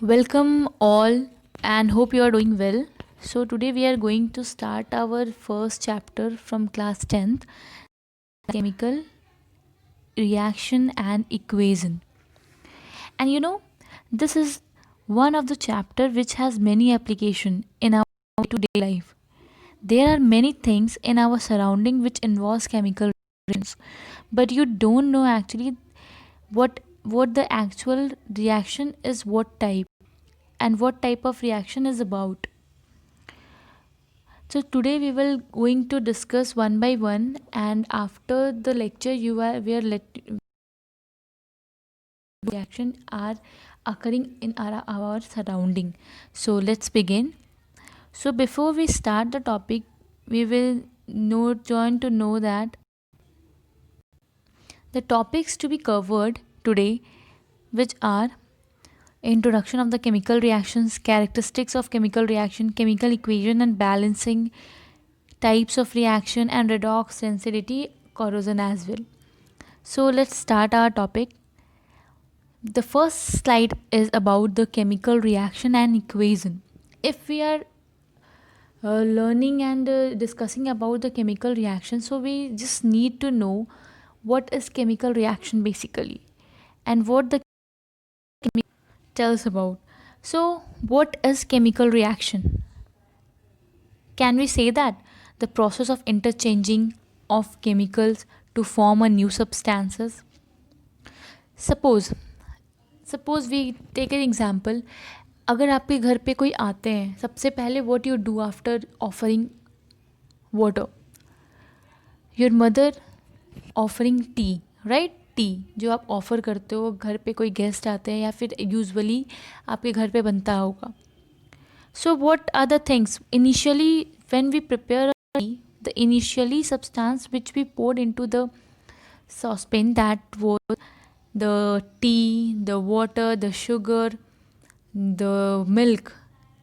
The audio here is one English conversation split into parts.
Welcome all and hope you are doing well. So today we are going to start our first chapter from class 10th, chemical reaction and equation. And this is one of the chapter which has many application in our day-to-day life. There are many things in our surrounding which involves chemical reactions, but you don't know actually what the actual reaction is, what type and what type of reaction is about. So today we will going to discuss one by one, and after the lecture you are we are let reaction are occurring in our surrounding. So let's begin. So before we start the topic, we will join to know that the topics to be covered today, which are introduction of the chemical reactions, characteristics of chemical reaction, chemical equation and balancing, types of reaction, and redox, sensitivity, corrosion as well. So let's start our topic. The first slide is about the chemical reaction and equation. If we are learning and discussing about the chemical reaction, so we just need to know what is chemical reaction basically and what the tells about. So what is chemical reaction? Can we say that the process of interchanging of chemicals to form a new substances? Suppose we take an example. अगर आपके घर पे कोई आते हैं, सबसे पहले what you do after offering water? Your mother offering tea, right? Tea जो आप ऑफ़र करते हो, घर पे कोई गेस्ट आते हैं या फिर यूजुअली आपके घर पे बनता होगा. So what are the things initially when we prepare tea, the initially substance which we poured into the saucepan, that was the tea, the water, the sugar, the milk,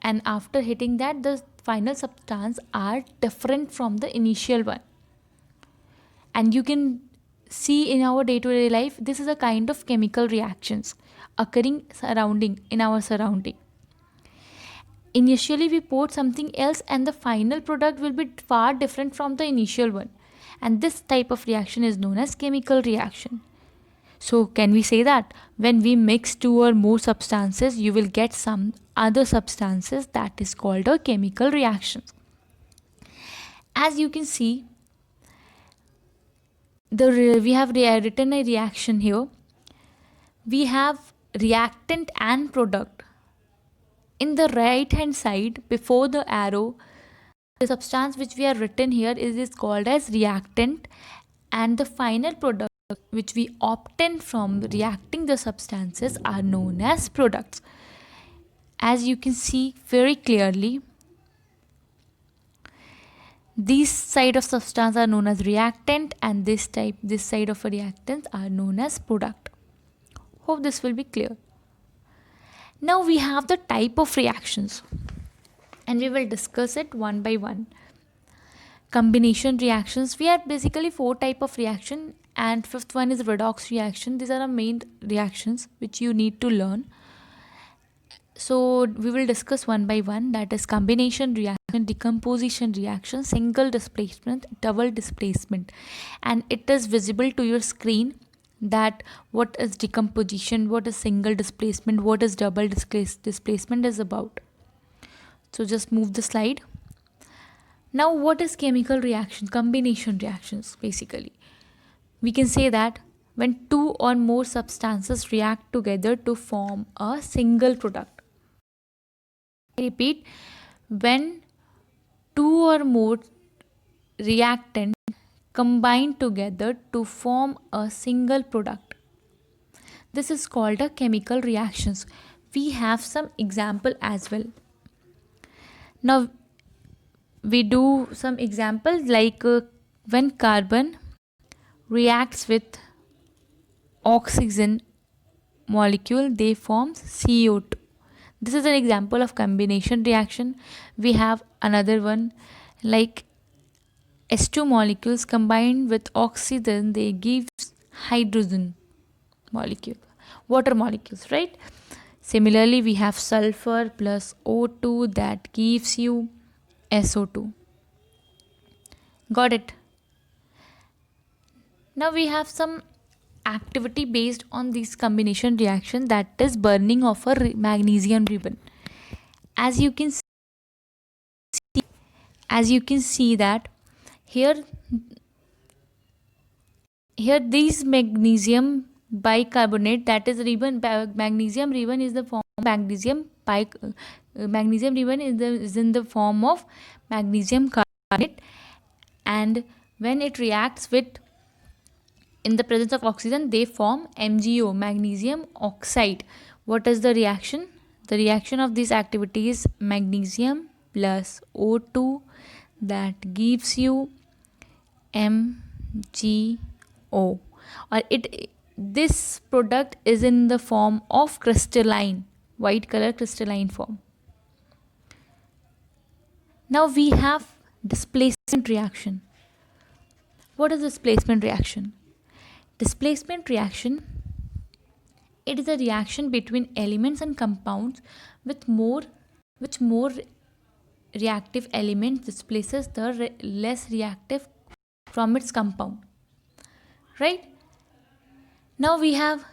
and after hitting that the final substance are different from the initial one. And you can see in our day-to-day life this is a kind of chemical reactions occurring surrounding in our surrounding. Initially we poured something else and the final product will be far different from the initial one, and this type of reaction is known as chemical reaction. So can we say that when we mix two or more substances, you will get some other substances, that is called a chemical reaction. As you can see, we have written a reaction here. We have reactant and product. In the right hand side before the arrow, the substance which we have written here is called as reactant, and the final product which we obtain from reacting the substances are known as products. As you can see very clearly, these side of substance are known as reactant and this side of reactants are known as product. Hope this will be clear. Now we have the type of reactions and we will discuss it one by one. Combination reactions, we have basically 4 type of reaction, and fifth one is redox reaction. These are the main reactions which you need to learn. So we will discuss one by one, that is combination reaction, decomposition reaction, single displacement, double displacement, and it is visible to your screen that what is decomposition, what is single displacement, what is double displacement is about. So just move the slide. Now what is chemical reaction? Combination reactions basically. We can say that when two or more substances react together to form a single product. I repeat, when two or more reactants combine together to form a single product, this is called a chemical reactions. We have some example as well. Now we do some examples like when carbon reacts with oxygen molecule, they forms CO2. This is an example of combination reaction. We have another one like H2 molecules combined with oxygen, they give hydrogen molecule, water molecules, right? Similarly, we have sulfur plus O2 that gives you SO2. Got it? Now we have some activity based on this combination reaction, that is burning of a magnesium ribbon. As you can see that here this magnesium bicarbonate, that is ribbon, magnesium ribbon is the form of magnesium ribbon is in the form of magnesium carbonate, and when it reacts with, in the presence of oxygen, they form MgO, magnesium oxide. What is the reaction? The reaction of this activity is magnesium plus O2 that gives you MgO, or this product is in the form of crystalline, white color crystalline form. Now we have displacement reaction. What is displacement reaction? Displacement reaction, it is a reaction between elements and compounds which more reactive element displaces the less reactive from its compound. Right? Now we have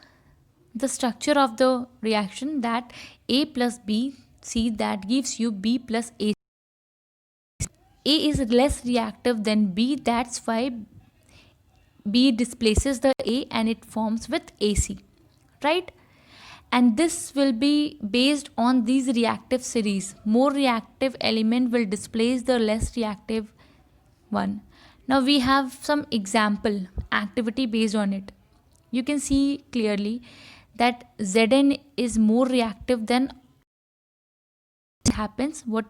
the structure of the reaction, that A plus B C that gives you B plus A. A is less reactive than B, that's why B displaces the A and it forms with AC, right? And this will be based on these reactive series. More reactive element will displace the less reactive one. Now we have some example activity based on it. You can see clearly that Zn is more reactive than happens. What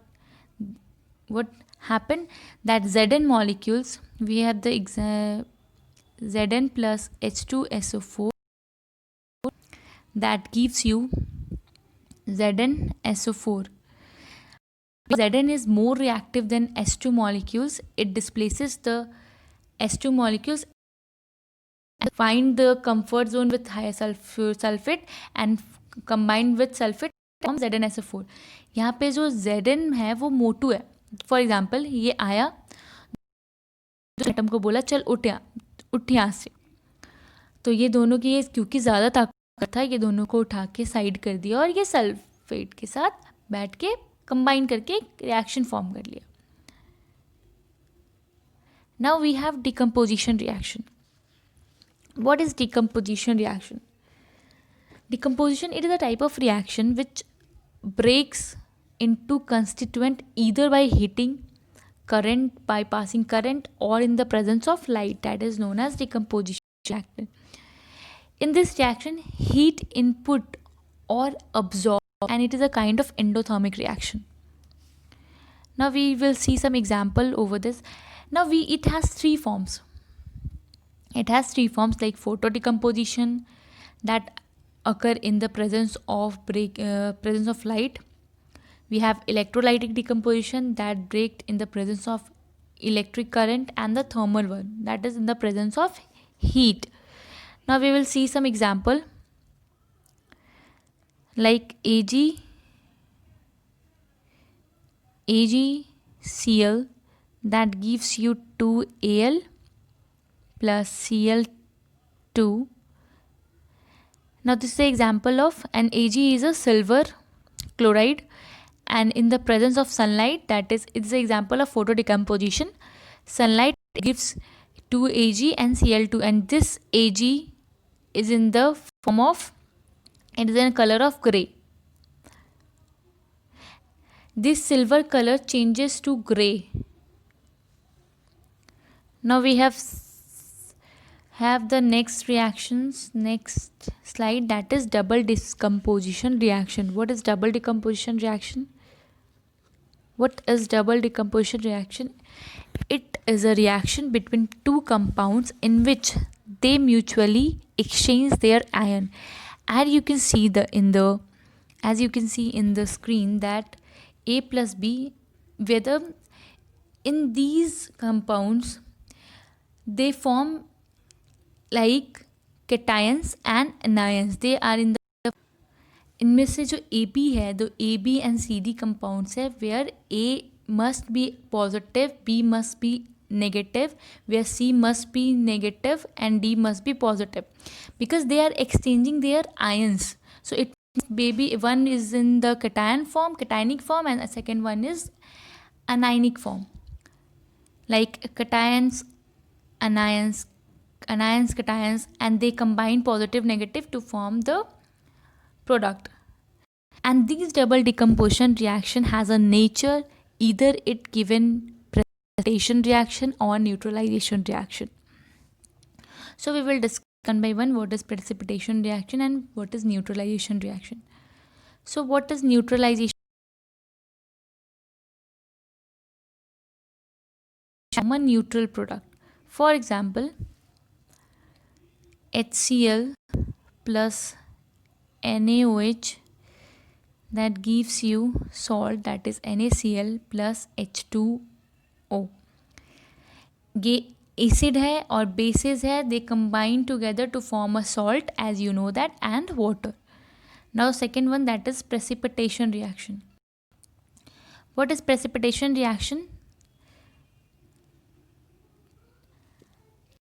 happened, that Zn molecules, we have the Zn plus H2SO4 that gives you ZnSO4. Zn is more reactive than H2 molecules. It displaces the H2 molecules and find the comfort zone with higher sulfate and combined with sulfate from ZnSO4. यहाँ पे जो Zn है वो मोटू है. For example ये आया, atom को बोला चल उठ यहाँ से, तो ये दोनों की, ये क्योंकि ज़्यादा ताकत था, ये दोनों को उठा के साइड कर दिया और ये सल्फेट के साथ बैठ के कंबाइन करके एक रिएक्शन फॉर्म कर लिया. Now we have decomposition reaction. What is decomposition reaction? Decomposition, it is a type of reaction which breaks into constituent either by heating, current, by passing current, or in the presence of light. That is known as decomposition reaction. In this reaction, heat input or absorbed, and it is a kind of endothermic reaction. Now we will see some example over this. Now it has three forms. It has three forms like photodecomposition that occur in the presence of light. We have electrolytic decomposition that breaks in the presence of electric current, and the thermal one that is in the presence of heat. Now we will see some example like AgCl that gives you 2Al plus Cl2. Now this is the example of an Ag is a silver chloride, and in the presence of sunlight, that is, it's the example of photodecomposition. Sunlight gives 2Ag and Cl2, and this Ag is in the form of, it is in a color of grey. This silver color changes to grey. Now we have the next reactions, next slide, that is double decomposition reaction. What is double decomposition reaction? What is double decomposition reaction? It is a reaction between two compounds in which they mutually exchange their ion. And you can see as you can see in the screen that A plus B, whether in these compounds they form like cations and anions. They are in इनमें से जो AB है, दो AB and CD compounds है, where A must be positive, B must be negative, where C must be negative and D must be positive, because they are exchanging their ions. So it maybe one is in the cationic form, and a second one is anionic form, like cations, anions, cations, and they combine positive negative to form the product. And these double decomposition reaction has a nature, either it given precipitation reaction or neutralization reaction. So we will discuss one by one what is precipitation reaction and what is neutralization reaction. So what is neutralization? A neutral product. For example, HCl plus NaOH, that gives you salt, that is NaCl plus H2O. ये acid है और bases है, they combine together to form a salt, as you know that, and water. Now second one, that is precipitation reaction. What is precipitation reaction?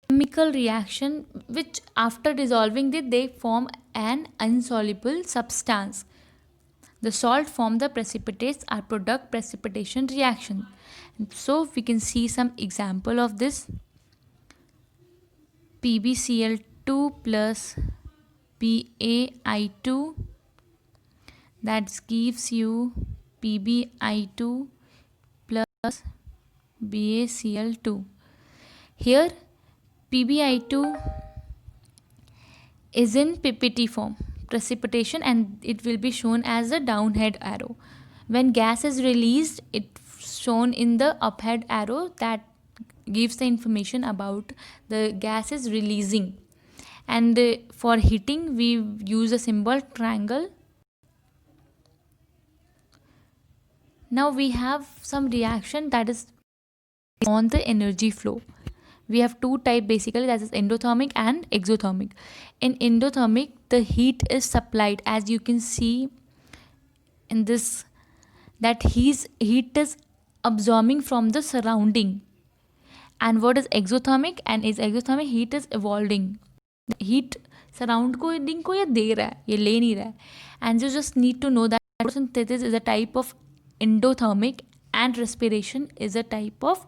Chemical reaction which after dissolving it, they form an insoluble substance. The salt form the precipitates are product precipitation reaction. So we can see some example of this. PbCl2 plus PaI2, that gives you PbI2 plus BaCl2. Here PbI2 is in PPT form, precipitation, and it will be shown as a downhead arrow. When gas is released, it's shown in the uphead arrow, that gives the information about the gas is releasing. And for heating, we use a symbol triangle. Now we have some reaction that is on the energy flow. We have two type basically, that is endothermic and exothermic. In endothermic, the heat is supplied, as you can see in this, that heat is absorbing from the surrounding. And what is exothermic? And is exothermic, heat is evolving. Heat surrounding को ये दे रहा है, ये ले नहीं रहा है. And you just need to know that photosynthesis is a type of endothermic and respiration is a type of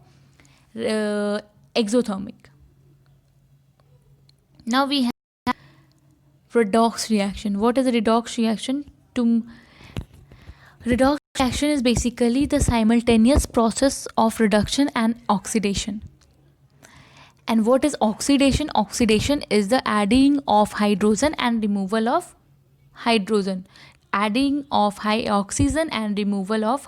exothermic. Now we have redox reaction. What is a redox reaction? Redox reaction is basically the simultaneous process of reduction and oxidation. And what is oxidation? Oxidation is the adding of hydrogen and removal of hydrogen. Adding of high oxygen and removal of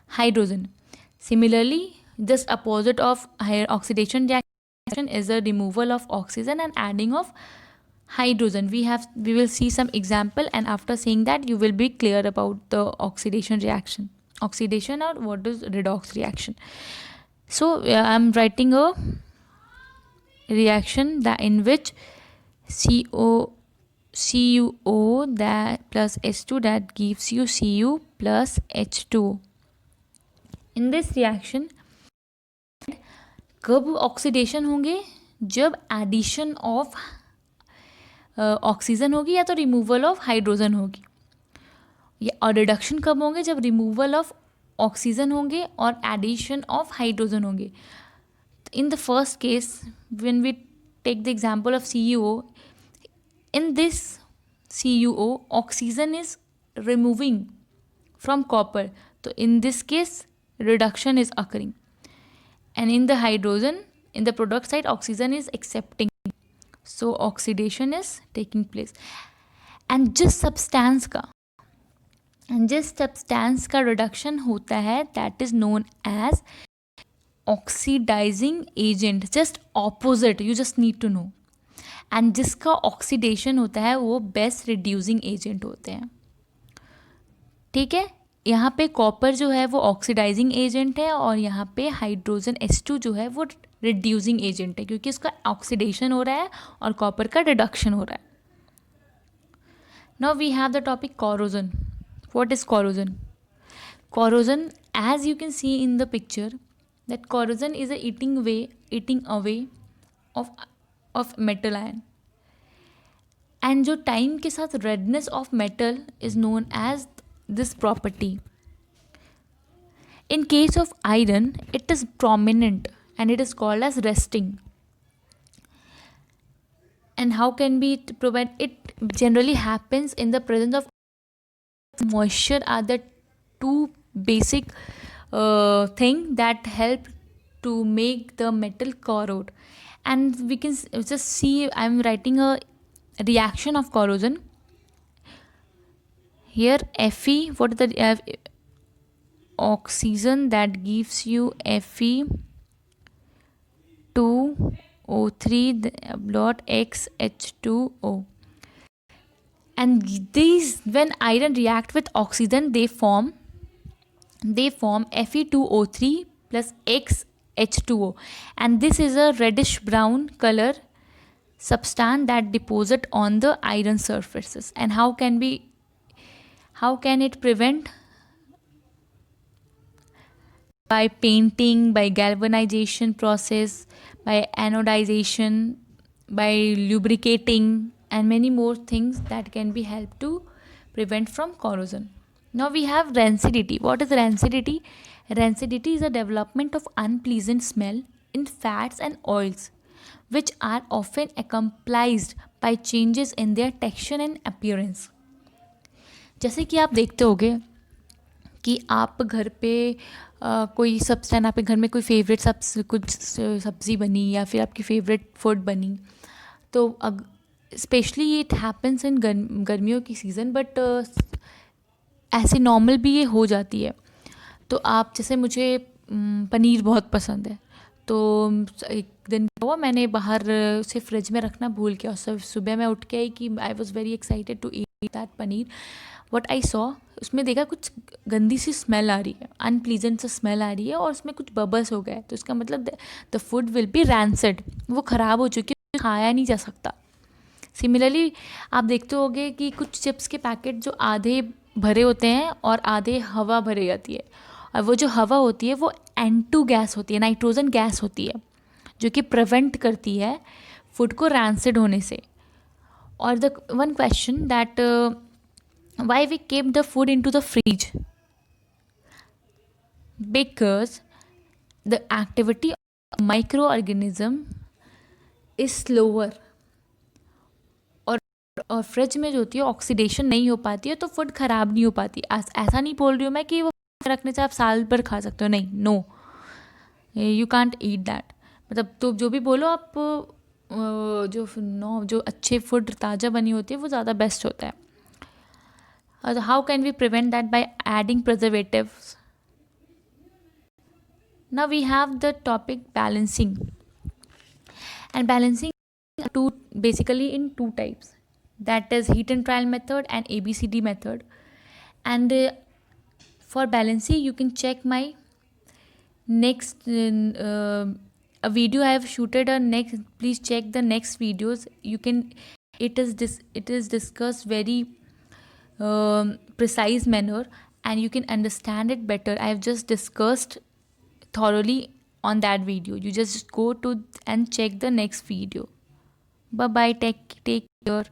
hydrogen. Similarly, just opposite of oxidation reaction is the removal of oxygen and adding of hydrogen. We will see some example, and after seeing that you will be clear about the oxidation reaction. Oxidation, or what is redox reaction. So I am writing a reaction that in which CuO that plus H2, that gives you Cu plus H2O. In this reaction कब oxidation होंगे? जब addition of oxygen होगी या तो removal of hydrogen होगी. और reduction कब होंगे? जब रिमूवल ऑफ ऑक्सीजन होंगे और एडिशन ऑफ हाइड्रोजन होंगे. In the first case, when we take the example of CuO, in this CuO, oxygen is removing from copper. So in this case, reduction is occurring. And in the hydrogen, in the product side, oxygen is accepting. So oxidation is taking place. And जिस substance का reduction होता है, that is known as oxidizing agent. Just opposite, you just need to know. And जिसका oxidation होता है वो best reducing agent होते हैं. ठीक है. यहाँ पे कॉपर जो है वो ऑक्सीडाइजिंग एजेंट है और यहाँ पे हाइड्रोजन H2 जो है वो रिड्यूसिंग एजेंट है, क्योंकि इसका ऑक्सीडेशन हो रहा है और कॉपर का रिडक्शन हो रहा है. Now we have the topic corrosion. What is corrosion? Corrosion, as you can see in the picture, that corrosion is a eating away of metal ion. And जो टाइम के साथ redness of metal is known as this property. In case of iron, it is prominent and it is called as resting. And how can we prevent it? Generally happens in the presence of moisture are the two basic thing that help to make the metal corrode. And we can just see, I'm writing a reaction of corrosion here. Fe, what is the oxygen that gives you Fe2O3 dot XH2O. And these, when iron react with oxygen, they form Fe2O3 plus XH2O, and this is a reddish brown color substance that deposit on the iron surfaces. And how can it prevent? By painting, by galvanization process, by anodization, by lubricating, and many more things that can be helped to prevent from corrosion. Now we have rancidity. What is rancidity? Rancidity is a development of unpleasant smell in fats and oils, which are often accompanied by changes in their texture and appearance. जैसे कि आप देखते होगे कि आप घर पे कोई सब्सटेंस, आपके घर में कोई फेवरेट कुछ सब्ज़ी बनी या फिर आपकी फेवरेट फूड बनी, तो स्पेशली इट हैपन्स इन गर्मियों की सीज़न, बट ऐसे नॉर्मल भी ये हो जाती है. तो आप जैसे मुझे पनीर बहुत पसंद है, तो एक दिन क्या हुआ, मैंने बाहर उसे फ्रिज में रखना भूल गया. और सुबह मैं उठ के आई कि I was very excited to eat that paneer. What I saw, उसमें देखा कुछ गंदी सी स्मेल आ रही है, अनप्लीजेंट सा स्मेल आ रही है, और उसमें कुछ बबल्स हो गए. तो इसका मतलब the food will be rancid, वो ख़राब हो चुकी है, खाया नहीं जा सकता. सिमिलरली आप देखते होगे कि कुछ चिप्स के पैकेट जो आधे भरे होते हैं और आधे हवा भरी जाती है, और वो जो हवा होती है वो N2 गैस होती है, नाइट्रोजन गैस होती है, जो कि प्रिवेंट करती है फूड को रैंसिड होने से. और the one question that why we keep the food into the fridge? Because the activity of microorganism is slower. और फ्रिज में जो होती है ऑक्सीडेशन नहीं हो पाती है, तो फूड ख़राब नहीं हो पाती. ऐसा नहीं बोल रही हूँ मैं कि वो रखने से आप साल भर खा सकते हो, नहीं, no, you can't eat that. मतलब तो जो भी बोलो आप, जो अच्छे फूड ताज़ा बनी होती है वो ज़्यादा बेस्ट होता है. How can we prevent that? By adding preservatives. Now we have the topic balancing. And balancing basically in two types. That is heat and trial method and ABCD method. And for balancing, you can check my next a video I have shooted please check the next videos. You can, it is discussed very precise manner, and you can understand it better. I have just discussed thoroughly on that video. You just go to and check the next video. Bye bye, take care.